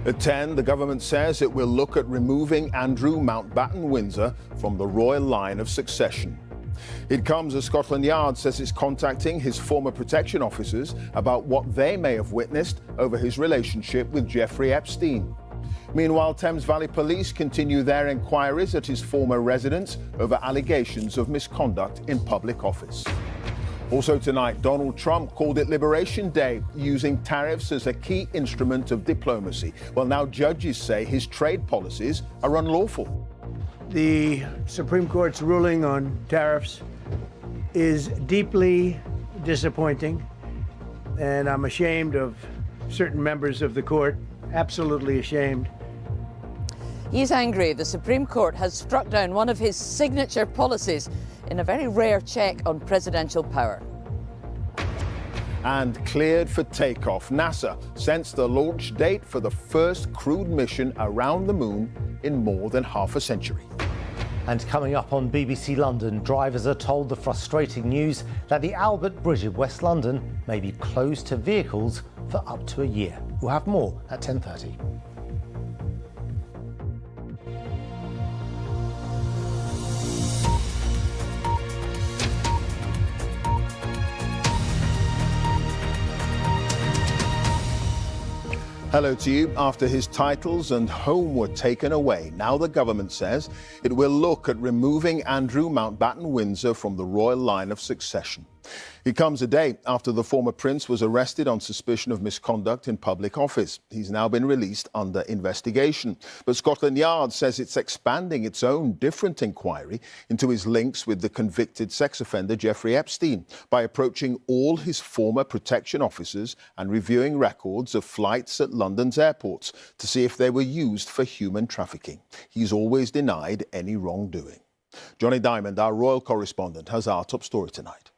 At 10, the government says it will look at removing Andrew Mountbatten-Windsor from the royal line of succession. It comes as Scotland Yard says it's contacting his former protection officers about what they may have witnessed over his relationship with Jeffrey Epstein. Meanwhile, Thames Valley Police continue their inquiries at his former residence over allegations of misconduct in public office. Also tonight, Donald Trump called it Liberation Day, using tariffs as a key instrument of diplomacy. Well, now judges say his trade policies are unlawful. The Supreme Court's ruling on tariffs is deeply disappointing, and I'm ashamed of certain members of the court, absolutely ashamed. He's angry the Supreme Court has struck down one of his signature policies in a very rare check on presidential power. And cleared for takeoff. NASA sets the launch date for the first crewed mission around the moon in more than half a century. And coming up on BBC London, drivers are told the frustrating news that the Albert Bridge in West London may be closed to vehicles for up to a year. We'll have more at 10:30. Hello to you. After his titles and home were taken away, now the government says it will look at removing Andrew Mountbatten-Windsor from the royal line of succession. It comes a day after the former prince was arrested on suspicion of misconduct in public office. He's now been released under investigation. But Scotland Yard says it's expanding its own different inquiry into his links with the convicted sex offender Jeffrey Epstein by approaching all his former protection officers and reviewing records of flights at London's airports to see if they were used for human trafficking. He's always denied any wrongdoing. Johnny Diamond, our royal correspondent, has our top story tonight.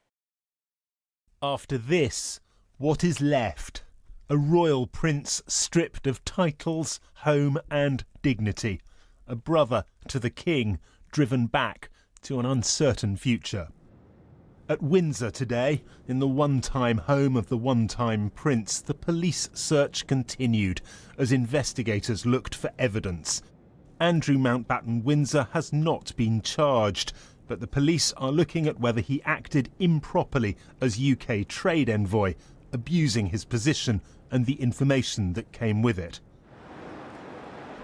After this, what is left? A royal prince stripped of titles, home and dignity. A brother to the king, driven back to an uncertain future. At Windsor today, in the one-time home of the one-time prince, the police search continued as investigators looked for evidence. Andrew Mountbatten-Windsor has not been charged, but the police are looking at whether he acted improperly as UK trade envoy, abusing his position and the information that came with it.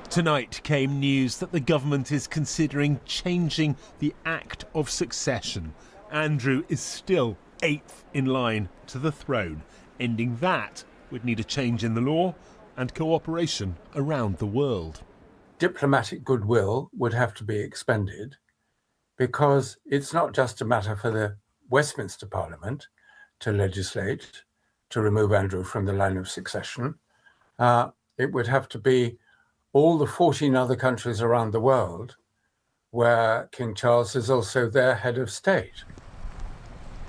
Tonight came news that the government is considering changing the Act of Succession. Andrew is still 8th in line to the throne. Ending that would need a change in the law and cooperation around the world. Diplomatic goodwill would have to be expended, because it's not just a matter for the Westminster Parliament to legislate to remove Andrew from the line of succession. It would have to be all the 14 other countries around the world where King Charles is also their head of state.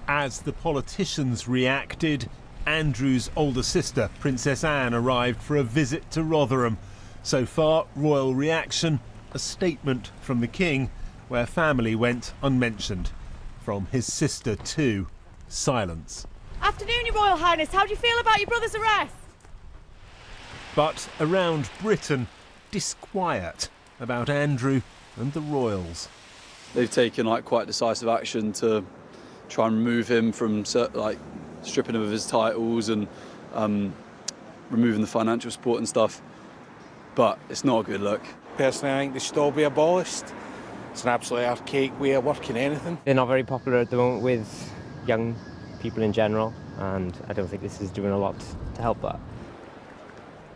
As the politicians reacted, Andrew's older sister, Princess Anne, arrived for a visit to Rotherham. So far, royal reaction, a statement from the king, where family went unmentioned. From his sister too, silence. Afternoon, Your Royal Highness. How do you feel about your brother's arrest? But around Britain, disquiet about Andrew and the royals. They've taken quite decisive action to try and remove him from stripping him of his titles and removing the financial support and stuff. But it's not a good look. Personally, I think they should all be abolished. It's an absolutely archaic way of working anything. They're not very popular at the moment with young people in general, and I don't think this is doing a lot to help that.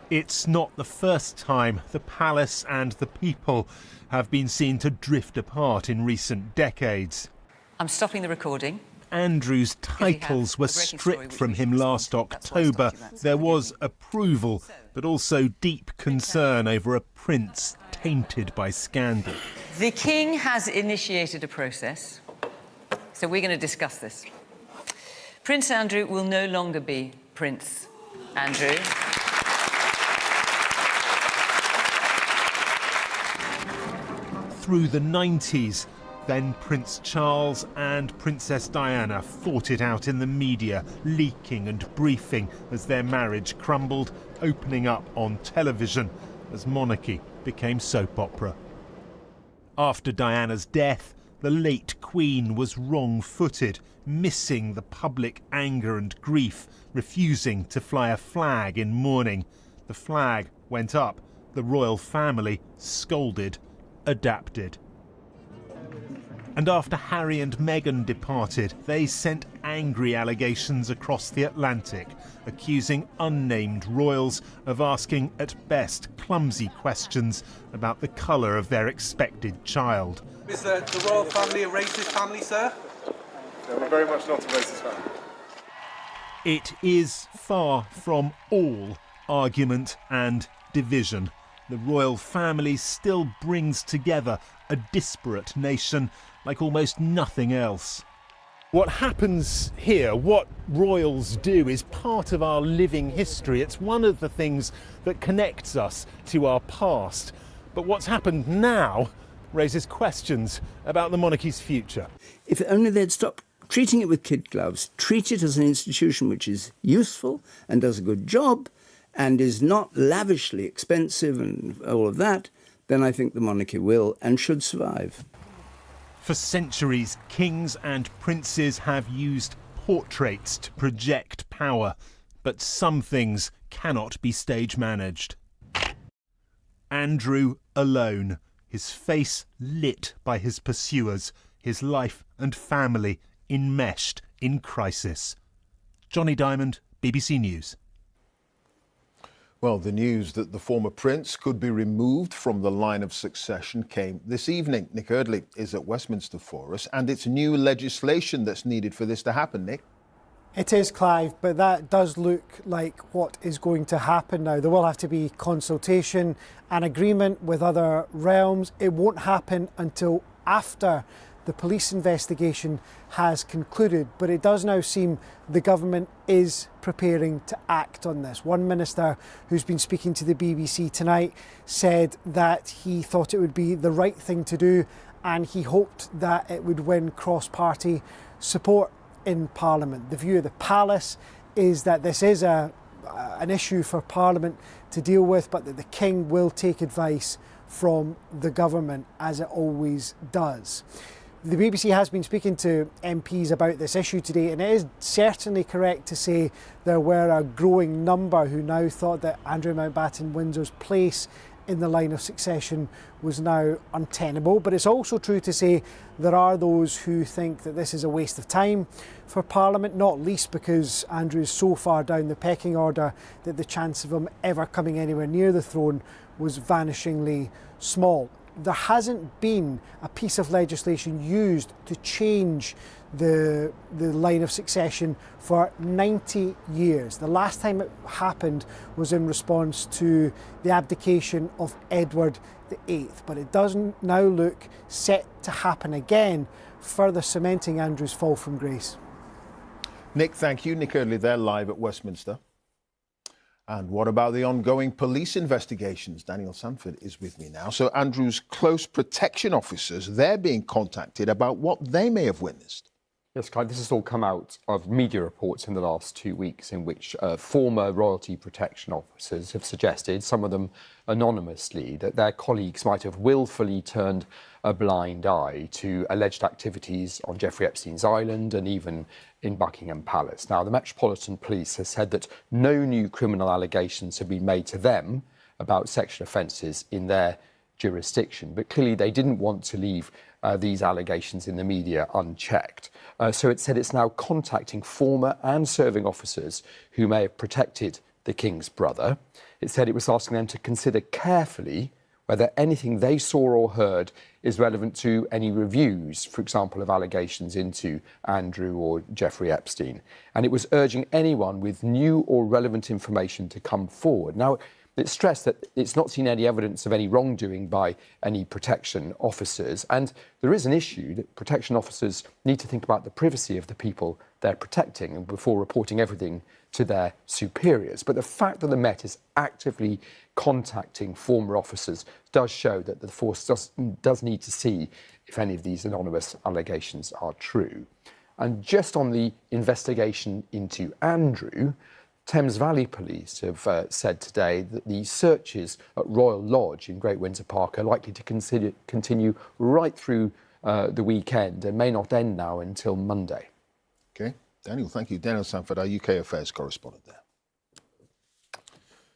It's not the first time the palace and the people have been seen to drift apart in recent decades. I'm stopping the recording. Andrew's titles were stripped from him last October. There was approval, but also deep concern over a prince tainted by scandal. The King has initiated a process, so we're going to discuss this. Prince Andrew will no longer be Prince Andrew. Through the 90s, Then Prince Charles and Princess Diana fought it out in the media, leaking and briefing as their marriage crumbled, opening up on television as monarchy became soap opera. After Diana's death, the late Queen was wrong-footed, missing the public anger and grief, refusing to fly a flag in mourning. The flag went up. The royal family scolded, adapted. And after Harry and Meghan departed, they sent angry allegations across the Atlantic, accusing unnamed royals of asking at best clumsy questions about the colour of their expected child. Is the royal family a racist family, sir? No, we're very much not a racist family. It is far from all argument and division. The royal family still brings together a disparate nation like almost nothing else. What happens here, what royals do, is part of our living history. It's one of the things that connects us to our past. But what's happened now raises questions about the monarchy's future. If only they'd stop treating it with kid gloves, treat it as an institution which is useful and does a good job and is not lavishly expensive and all of that, then I think the monarchy will and should survive. For centuries, kings and princes have used portraits to project power, but some things cannot be stage managed. Andrew alone, his face lit by his pursuers, his life and family enmeshed in crisis. Johnny Diamond, BBC News. Well, the news that the former prince could be removed from the line of succession came this evening. Nick Eardley is at Westminster for us, and it's new legislation that's needed for this to happen, Nick. It is, Clive, but that does look like what is going to happen now. There will have to be consultation and agreement with other realms. It won't happen until after the police investigation has concluded, but it does now seem the government is preparing to act on this. One minister who's been speaking to the BBC tonight said that he thought it would be the right thing to do and he hoped that it would win cross-party support in Parliament. The view of the palace is that this is an issue for Parliament to deal with, but that the King will take advice from the government, as it always does. The BBC has been speaking to MPs about this issue today, and it is certainly correct to say there were a growing number who now thought that Andrew Mountbatten Windsor's place in the line of succession was now untenable. But it's also true to say there are those who think that this is a waste of time for Parliament, not least because Andrew is so far down the pecking order that the chance of him ever coming anywhere near the throne was vanishingly small. There hasn't been a piece of legislation used to change the line of succession for 90 years. The last time it happened was in response to the abdication of Edward VIII, but it doesn't now look set to happen again, further cementing Andrew's fall from grace. Nick, thank you. Nick Eardley there, live at Westminster. And what about the ongoing police investigations? Daniel Sanford is with me now. So Andrew's close protection officers, they're being contacted about what they may have witnessed. Yes, Clive, this has all come out of media reports in the last 2 weeks in which former royalty protection officers have suggested, some of them anonymously, that their colleagues might have willfully turned a blind eye to alleged activities on Jeffrey Epstein's island and even in Buckingham Palace. Now, the Metropolitan Police has said that no new criminal allegations have been made to them about sexual offences in their jurisdiction, but clearly they didn't want to leave these allegations in the media unchecked. So it said it's now contacting former and serving officers who may have protected the King's brother. It said it was asking them to consider carefully whether anything they saw or heard is relevant to any reviews, for example, of allegations into Andrew or Jeffrey Epstein. And it was urging anyone with new or relevant information to come forward. Now, it stressed that it's not seen any evidence of any wrongdoing by any protection officers. And there is an issue that protection officers need to think about the privacy of the people they're protecting before reporting everything to their superiors. But the fact that the Met is actively contacting former officers does show that the force does need to see if any of these anonymous allegations are true. And just on the investigation into Andrew, Thames Valley Police have said today that the searches at Royal Lodge in Great Windsor Park are likely to continue right through the weekend and may not end now until Monday. OK. Daniel, thank you. Daniel Sanford, our UK Affairs correspondent there.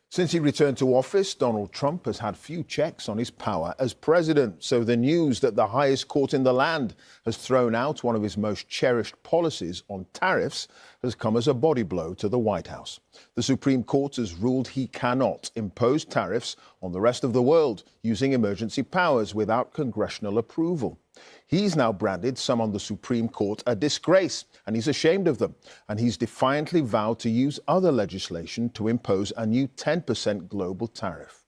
Since he returned to office, Donald Trump has had few checks on his power as president. So the news that the highest court in the land has thrown out one of his most cherished policies on tariffs has come as a body blow to the White House. The Supreme Court has ruled he cannot impose tariffs on the rest of the world using emergency powers without congressional approval. He's now branded some on the Supreme Court a disgrace, and he's ashamed of them. And he's defiantly vowed to use other legislation to impose a new 10% global tariff.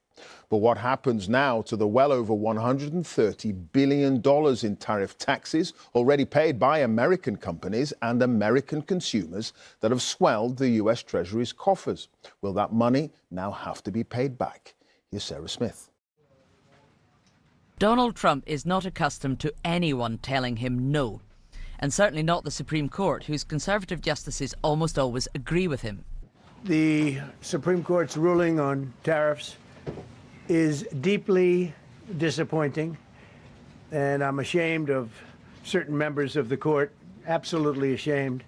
But what happens now to the well over $130 billion in tariff taxes already paid by American companies and American consumers that have swelled the US Treasury's coffers? Will that money now have to be paid back? Here's Sarah Smith. Donald Trump is not accustomed to anyone telling him no, and certainly not the Supreme Court, whose conservative justices almost always agree with him. The Supreme Court's ruling on tariffs is deeply disappointing, and I'm ashamed of certain members of the court, absolutely ashamed,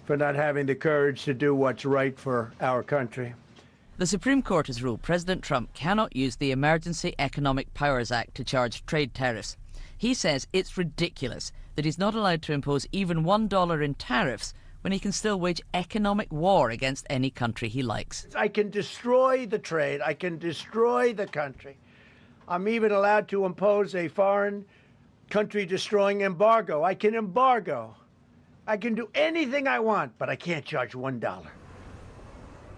for not having the courage to do what's right for our country. The Supreme Court has ruled President Trump cannot use the Emergency Economic Powers Act to charge trade tariffs. He says it's ridiculous that he's not allowed to impose even $1 in tariffs when he can still wage economic war against any country he likes. I can destroy the trade. I can destroy the country. I'm even allowed to impose a foreign country-destroying embargo. I can embargo. I can do anything I want, but I can't charge $1.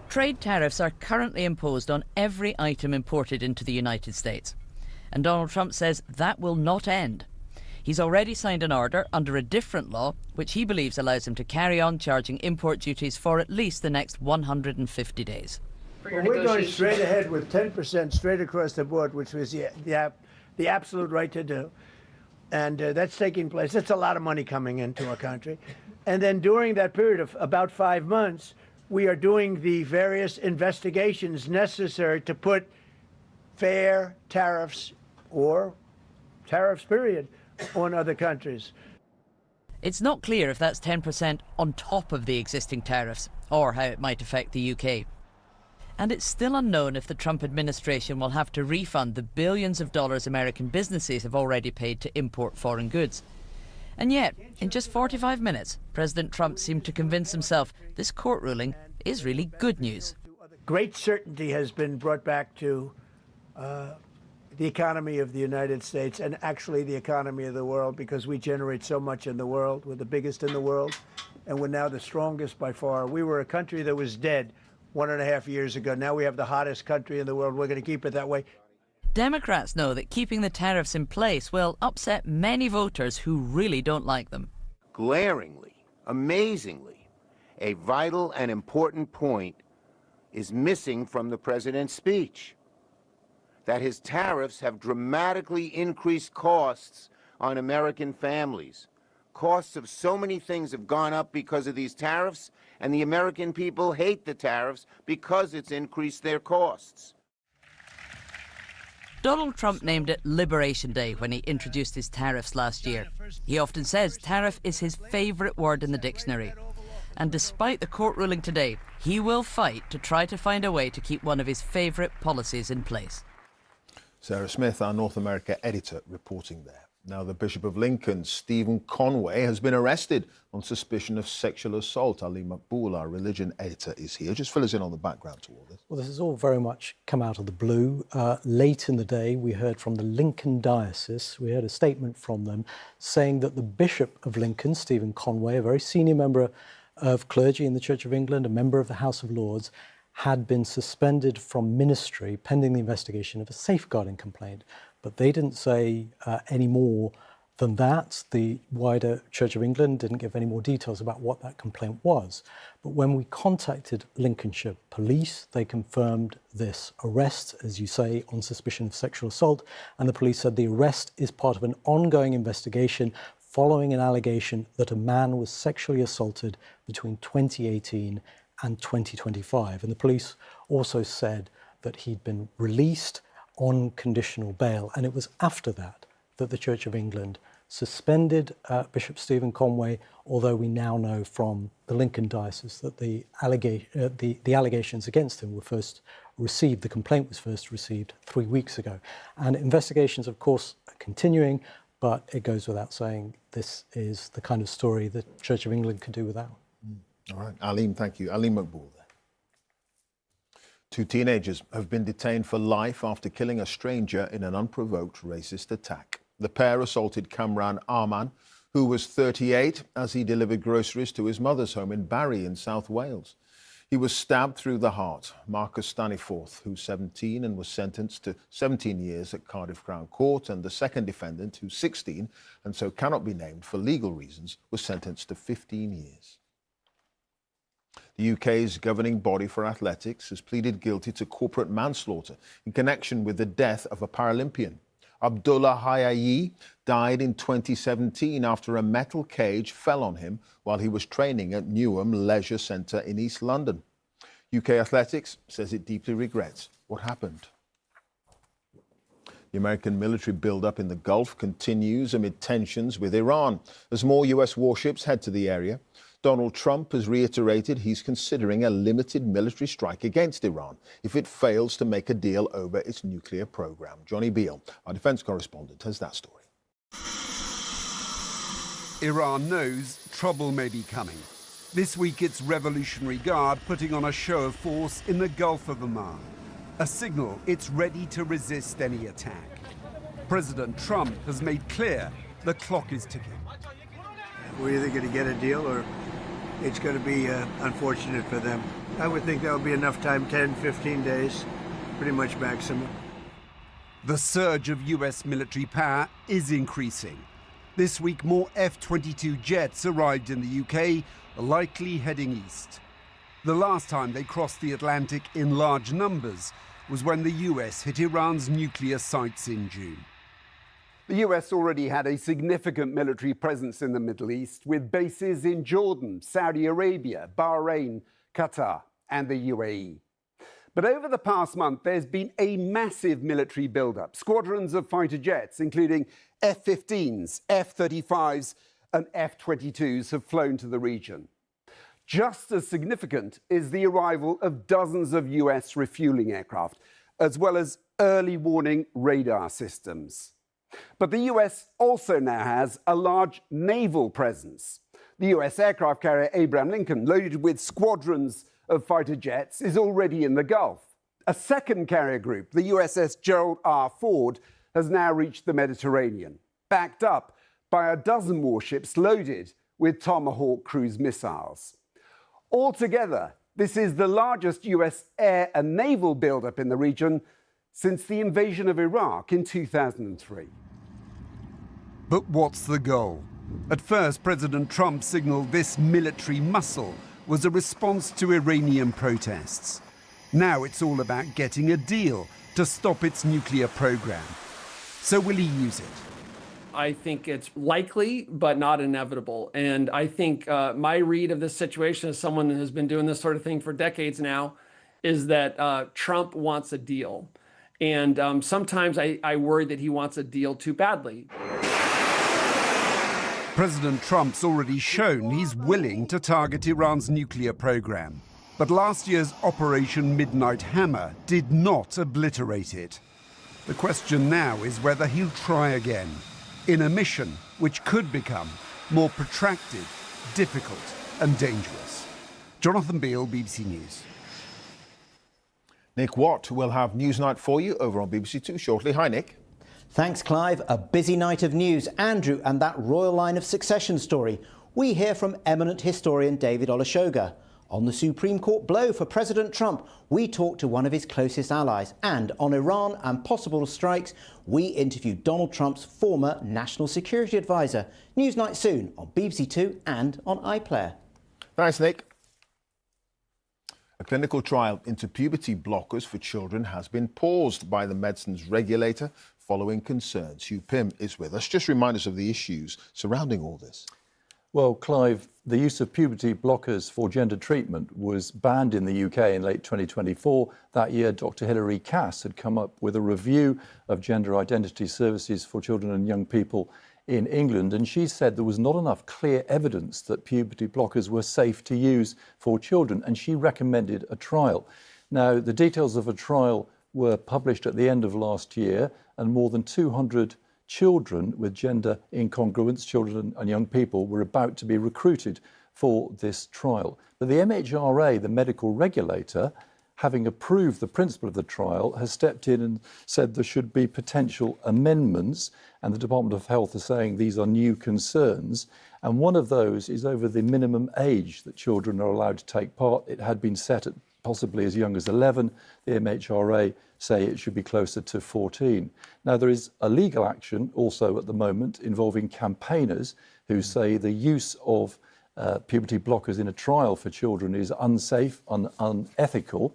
Trade tariffs are currently imposed on every item imported into the United States. And Donald Trump says that will not end. He's already signed an order under a different law, which he believes allows him to carry on charging import duties for at least the next 150 days. Well, we're going straight ahead with 10% straight across the board, which was the absolute right to do. And that's taking place. That's a lot of money coming into our country. And then during that period of about 5 months, we are doing the various investigations necessary to put fair tariffs or tariffs, period, on other countries. It's not clear if that's 10% on top of the existing tariffs or how it might affect the UK. And it's still unknown if the Trump administration will have to refund the billions of dollars American businesses have already paid to import foreign goods. And yet, in just 45 minutes, President Trump seemed to convince himself this court ruling is really good news. Great certainty has been brought back to the economy of the United States and actually the economy of the world, because we generate so much in the world. We're the biggest in the world, and we're now the strongest by far. We were a country that was dead 1.5 years ago. Now we have the hottest country in the world. We're going to keep it that way. Democrats know that keeping the tariffs in place will upset many voters who really don't like them. Glaringly, amazingly, a vital and important point is missing from the president's speech. That his tariffs have dramatically increased costs on American families. Costs of so many things have gone up because of these tariffs, and the American people hate the tariffs because it's increased their costs. Donald Trump named it Liberation Day when he introduced his tariffs last year. He often says tariff is his favourite word in the dictionary. And despite the court ruling today, he will fight to try to find a way to keep one of his favourite policies in place. Sarah Smith, our North America editor, reporting there. Now, the Bishop of Lincoln, Stephen Conway, has been arrested on suspicion of sexual assault. Ali Maqbool, our religion editor, is here. Just fill us in on the background to all this. Well, this has all very much come out of the blue. Late in the day, we heard from the Lincoln Diocese. We heard a statement from them saying that the Bishop of Lincoln, Stephen Conway, a very senior member of clergy in the Church of England, a member of the House of Lords, had been suspended from ministry pending the investigation of a safeguarding complaint. But they didn't say any more than that. The wider Church of England didn't give any more details about what that complaint was. But when we contacted Lincolnshire Police, they confirmed this arrest, as you say, on suspicion of sexual assault. And the police said the arrest is part of an ongoing investigation following an allegation that a man was sexually assaulted between 2018 and 2025. And the police also said that he'd been released on conditional bail. And it was after that that the Church of England suspended Bishop Stephen Conway, although we now know from the Lincoln Diocese that the allegations against him were first received, the complaint was first received 3 weeks ago. And investigations, of course, are continuing, but it goes without saying this is the kind of story the Church of England could do without. All right, Alim, thank you. Alim Maqbool there. 2 teenagers have been detained for life after killing a stranger in an unprovoked racist attack. The pair assaulted Kamran Arman, who was 38, as he delivered groceries to his mother's home in Barry in South Wales. He was stabbed through the heart. Marcus Staniforth, who's 17 and was sentenced to 17 years at Cardiff Crown Court, and the second defendant, who's 16 and so cannot be named for legal reasons, was sentenced to 15 years. The UK's governing body for athletics has pleaded guilty to corporate manslaughter in connection with the death of a Paralympian. Abdullah Hayayi died in 2017 after a metal cage fell on him while he was training at Newham Leisure Centre in East London. UK Athletics says it deeply regrets what happened. The American military build-up in the Gulf continues amid tensions with Iran as more US warships head to the area. Donald Trump has reiterated he's considering a limited military strike against Iran if it fails to make a deal over its nuclear program. Johnny Beale, our defense correspondent, has that story. Iran knows trouble may be coming. This week, its Revolutionary Guard putting on a show of force in the Gulf of Oman, a signal it's ready to resist any attack. President Trump has made clear the clock is ticking. We're either going to get a deal or it's going to be unfortunate for them. I would think that would be enough time, 10, 15 days, pretty much maximum. The surge of US military power is increasing. This week, more F-22 jets arrived in the UK, likely heading east. The last time they crossed the Atlantic in large numbers was when the US hit Iran's nuclear sites in June. The US already had a significant military presence in the Middle East, with bases in Jordan, Saudi Arabia, Bahrain, Qatar, and the UAE. But over the past month, there's been a massive military buildup. Squadrons of fighter jets, including F-15s, F-35s, and F-22s, have flown to the region. Just as significant is the arrival of dozens of US refueling aircraft, as well as early warning radar systems. But the US also now has a large naval presence. The US aircraft carrier Abraham Lincoln, loaded with squadrons of fighter jets, is already in the Gulf. A second carrier group, the USS Gerald R. Ford, has now reached the Mediterranean, backed up by a dozen warships loaded with Tomahawk cruise missiles. Altogether, this is the largest US air and naval buildup in the region since the invasion of Iraq in 2003. But what's the goal? At first, President Trump signaled this military muscle was a response to Iranian protests. Now it's all about getting a deal to stop its nuclear program. So will he use it? I think it's likely, but not inevitable. And I think my read of this situation, as someone who has been doing this sort of thing for decades now, is that Trump wants a deal. And sometimes I worry that he wants a deal too badly. President Trump's already shown he's willing to target Iran's nuclear program. But last year's Operation Midnight Hammer did not obliterate it. The question now is whether he'll try again, in a mission which could become more protracted, difficult and dangerous. Jonathan Beale, BBC News. Nick Watt will have Newsnight for you over on BBC Two shortly. Hi, Nick. Thanks, Clive. A busy night of news. Andrew and that royal line of succession story. We hear from eminent historian David Olusoga. On the Supreme Court blow for President Trump, we talked to one of his closest allies. And on Iran and possible strikes, we interviewed Donald Trump's former national security advisor. Newsnight soon on BBC Two and on iPlayer. Thanks, Nick. A clinical trial into puberty blockers for children has been paused by the medicines regulator following concerns. Hugh Pym is with us. Just remind us of the issues surrounding all this. Well, Clive, the use of puberty blockers for gender treatment was banned in the UK in late 2024. That year, Dr. Hilary Cass had come up with a review of gender identity services for children and young people in England, and she said there was not enough clear evidence that puberty blockers were safe to use for children, and she recommended a trial. Now, the details of a trial were published at the end of last year, and more than 200 children with gender incongruence, children and young people, were about to be recruited for this trial. But the MHRA, the medical regulator, having approved the principle of the trial, has stepped in and said there should be potential amendments, and the Department of Health are saying these are new concerns, and one of those is over the minimum age that children are allowed to take part. It had been set at possibly as young as 11. The MHRA say it should be closer to 14. Now, there is a legal action also at the moment involving campaigners who say the use of puberty blockers in a trial for children is unsafe and unethical.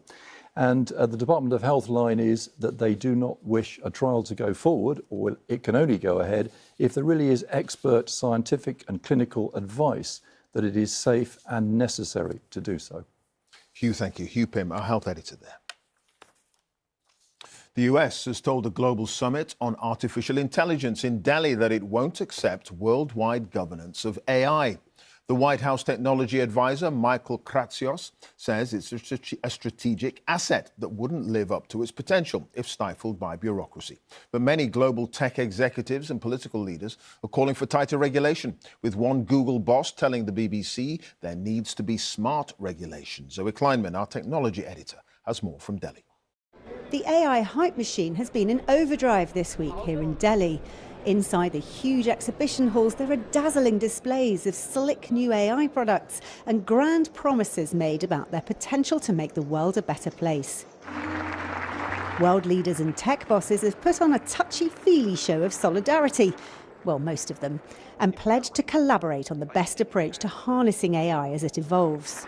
And the Department of Health line is that they do not wish a trial to go forward, or it can only go ahead if there really is expert scientific and clinical advice that it is safe and necessary to do so. Hugh, thank you. Hugh Pym, our health editor there. The US has told a global summit on artificial intelligence in Delhi that it won't accept worldwide governance of AI. The White House technology advisor, Michael Kratsios, says it's a strategic asset that wouldn't live up to its potential if stifled by bureaucracy. But many global tech executives and political leaders are calling for tighter regulation, with one Google boss telling the BBC there needs to be smart regulation. Zoe Kleinman, our technology editor, has more from Delhi. The AI hype machine has been in overdrive this week here in Delhi. Inside the huge exhibition halls, there are dazzling displays of slick new AI products and grand promises made about their potential to make the world a better place. World leaders and tech bosses have put on a touchy-feely show of solidarity, well, most of them, and pledged to collaborate on the best approach to harnessing AI as it evolves.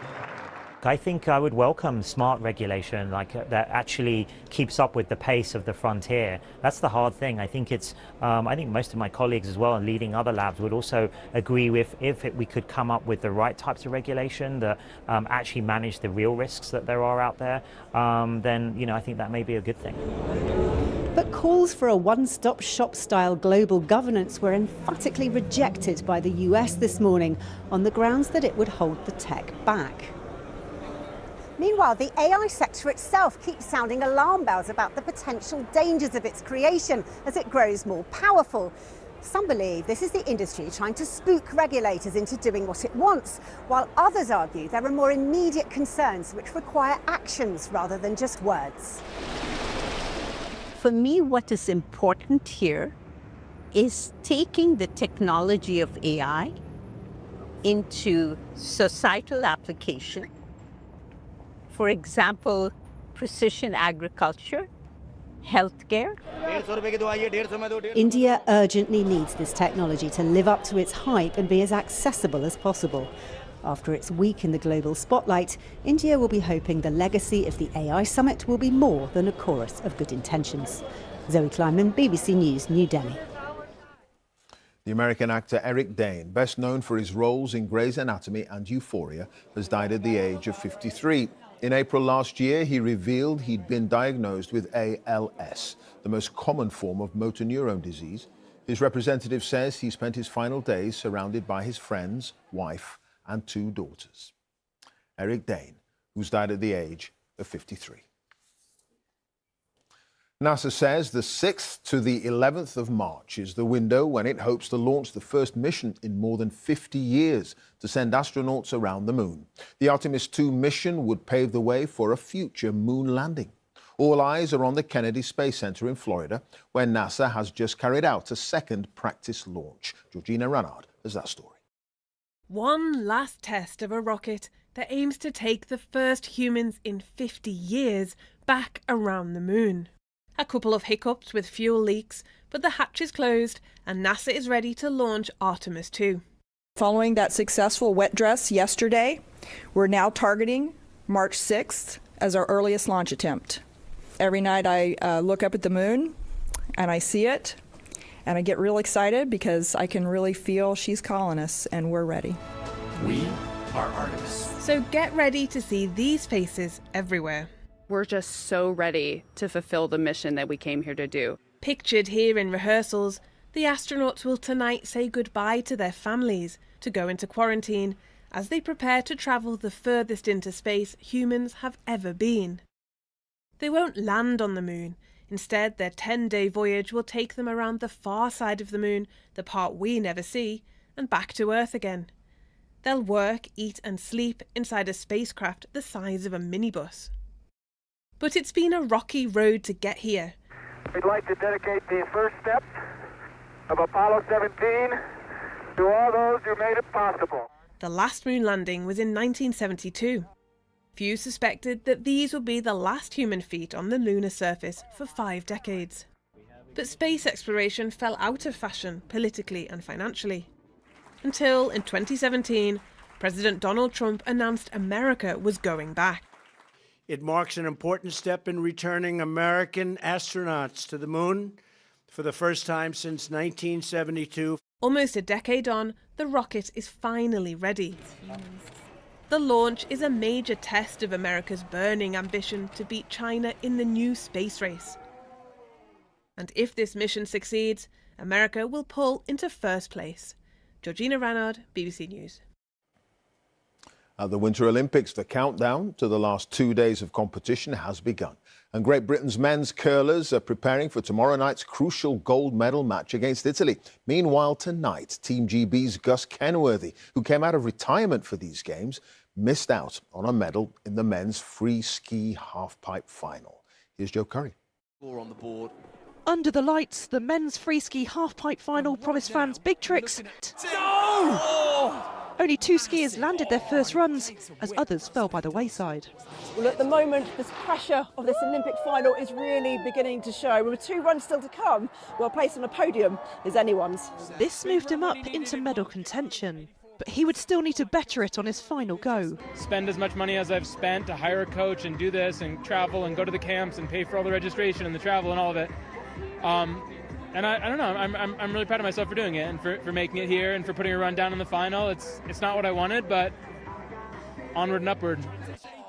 I think I would welcome smart regulation that actually keeps up with the pace of the frontier. That's the hard thing. I think I think most of my colleagues as well, leading other labs, would also agree with we could come up with the right types of regulation that actually manage the real risks that there are out there. Then I think that may be a good thing. But calls for a one-stop shop style global governance were emphatically rejected by the US this morning on the grounds that it would hold the tech back. Meanwhile, the AI sector itself keeps sounding alarm bells about the potential dangers of its creation as it grows more powerful. Some believe this is the industry trying to spook regulators into doing what it wants, while others argue there are more immediate concerns which require actions rather than just words. For me, what is important here is taking the technology of AI into societal application. For example, precision agriculture, healthcare. India urgently needs this technology to live up to its hype and be as accessible as possible. After its week in the global spotlight, India will be hoping the legacy of the AI summit will be more than a chorus of good intentions. Zoe Kleinman, BBC News, New Delhi. The American actor Eric Dane, best known for his roles in Grey's Anatomy and Euphoria, has died at the age of 53. In April last year, he revealed he'd been diagnosed with ALS, the most common form of motor neuron disease. His representative says he spent his final days surrounded by his friends, wife, and 2 daughters. Eric Dane, who's died at the age of 53. NASA says the 6th to the 11th of March is the window when it hopes to launch the first mission in more than 50 years to send astronauts around the moon. The Artemis 2 mission would pave the way for a future moon landing. All eyes are on the Kennedy Space Center in Florida, where NASA has just carried out a second practice launch. Georgina Ranard has that story. One last test of a rocket that aims to take the first humans in 50 years back around the moon. A couple of hiccups with fuel leaks, but the hatch is closed and NASA is ready to launch Artemis 2. Following that successful wet dress yesterday, we're now targeting March 6th as our earliest launch attempt. Every night I look up at the moon and I see it, and I get real excited because I can really feel she's calling us, and we're ready. We are Artemis. So get ready to see these faces everywhere. We're just so ready to fulfill the mission that we came here to do. Pictured here in rehearsals, the astronauts will tonight say goodbye to their families to go into quarantine as they prepare to travel the furthest into space humans have ever been. They won't land on the moon. Instead, their 10-day voyage will take them around the far side of the moon, the part we never see, and back to Earth again. They'll work, eat and sleep inside a spacecraft the size of a minibus. But it's been a rocky road to get here. We'd like to dedicate the first steps of Apollo 17 to all those who made it possible. The last moon landing was in 1972. Few suspected that these would be the last human feet on the lunar surface for 5 decades. But space exploration fell out of fashion politically and financially. Until, in 2017, President Donald Trump announced America was going back. It marks an important step in returning American astronauts to the moon for the first time since 1972. Almost a decade on, the rocket is finally ready. The launch is a major test of America's burning ambition to beat China in the new space race. And if this mission succeeds, America will pull into first place. Georgina Ranard, BBC News. At the Winter Olympics, the countdown to the last 2 days of competition has begun. And Great Britain's men's curlers are preparing for tomorrow night's crucial gold medal match against Italy. Meanwhile, tonight, Team GB's Gus Kenworthy, who came out of retirement for these games, missed out on a medal in the men's free ski halfpipe final. Here's Joe Curry. On the board. Under the lights, the men's free ski halfpipe final promised fans big tricks. No! Only 2 skiers landed their first runs, as others fell by the wayside. Well, at the moment, this pressure of this Olympic final is really beginning to show. With 2 runs still to come, well, a place on the podium is anyone's. This moved him up into medal contention, but he would still need to better it on his final go. Spend as much money as I've spent to hire a coach and do this and travel and go to the camps and pay for all the registration and the travel and all of it. And I don't know, I'm really proud of myself for doing it and for making it here and for putting a run down in the final. It's not what I wanted, but onward and upward.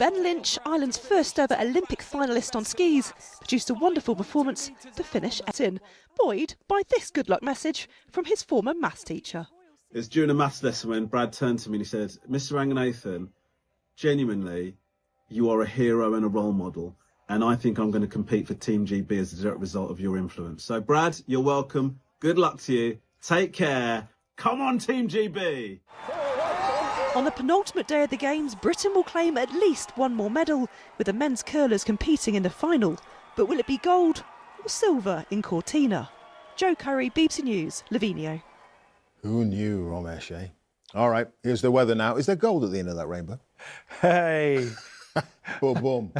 Ben Lynch, Ireland's first ever Olympic finalist on skis, produced a wonderful performance to finish in, buoyed by this good luck message from his former maths teacher. It was during a maths lesson when Brad turned to me and he said, "Mr. Ranganathan, genuinely, you are a hero and a role model. And I think I'm going to compete for Team GB as a direct result of your influence." So, Brad, you're welcome. Good luck to you. Take care. Come on, Team GB. On the penultimate day of the Games, Britain will claim at least one more medal, with the men's curlers competing in the final. But will it be gold or silver in Cortina? Joe Curry, BBC News, Livigno. Who knew, Romesh, eh? All right, here's the weather now. Is there gold at the end of that rainbow? Hey. Boom, boom.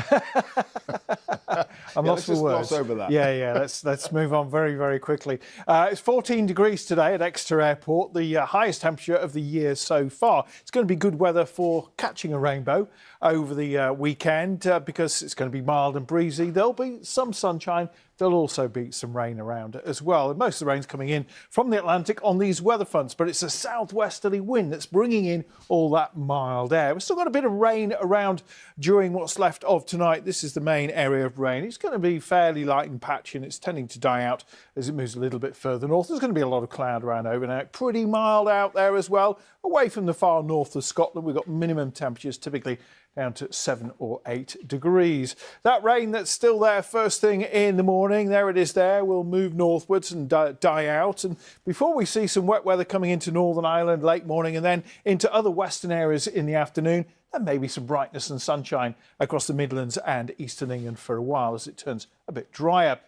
I'm lost for words. Over that. Yeah. Let's move on very, very quickly. It's 14 degrees today at Exeter Airport, the highest temperature of the year so far. It's going to be good weather for catching a rainbow over the weekend because it's going to be mild and breezy. There'll be some sunshine. There'll also be some rain around as well. And most of the rain's coming in from the Atlantic on these weather fronts, but it's a southwesterly wind that's bringing in all that mild air. We've still got a bit of rain around during what's left of tonight. This is the main area of rain. It's going to be fairly light and patchy, and it's tending to die out as it moves a little bit further north. There's going to be a lot of cloud around overnight. Pretty mild out there as well. Away from the far north of Scotland, we've got minimum temperatures typically down to 7 or 8 degrees. That rain that's still there first thing in the morning, there it is there, will move northwards and die out. And before we see some wet weather coming into Northern Ireland late morning and then into other western areas in the afternoon, there may be some brightness and sunshine across the Midlands and Eastern England for a while as it turns a bit drier.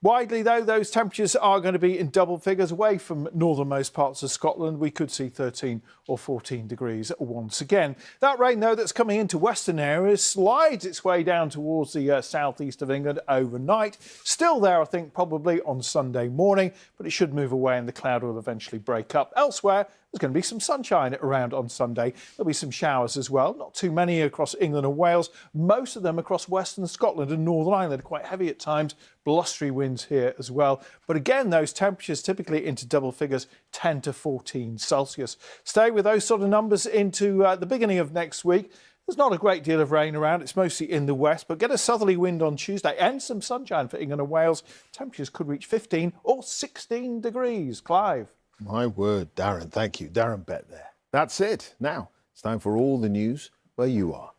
Widely, though, those temperatures are going to be in double figures away from northernmost parts of Scotland. We could see 13 or 14 degrees once again. That rain, though, that's coming into western areas slides its way down towards the southeast of England overnight. Still there, I think, probably on Sunday morning, but it should move away and the cloud will eventually break up. Elsewhere, there's going to be some sunshine around on Sunday. There'll be some showers as well. Not too many across England and Wales. Most of them across western Scotland and Northern Ireland. Quite heavy at times. Blustery winds here as well. But again, those temperatures typically into double figures, 10 to 14 Celsius. Stay with those sort of numbers into the beginning of next week. There's not a great deal of rain around. It's mostly in the west, but get a southerly wind on Tuesday and some sunshine for England and Wales. Temperatures could reach 15 or 16 degrees. Clive. My word, Darren. Thank you. Darren Bet there. That's it. Now, it's time for all the news where you are.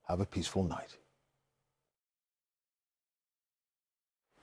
Have a peaceful night.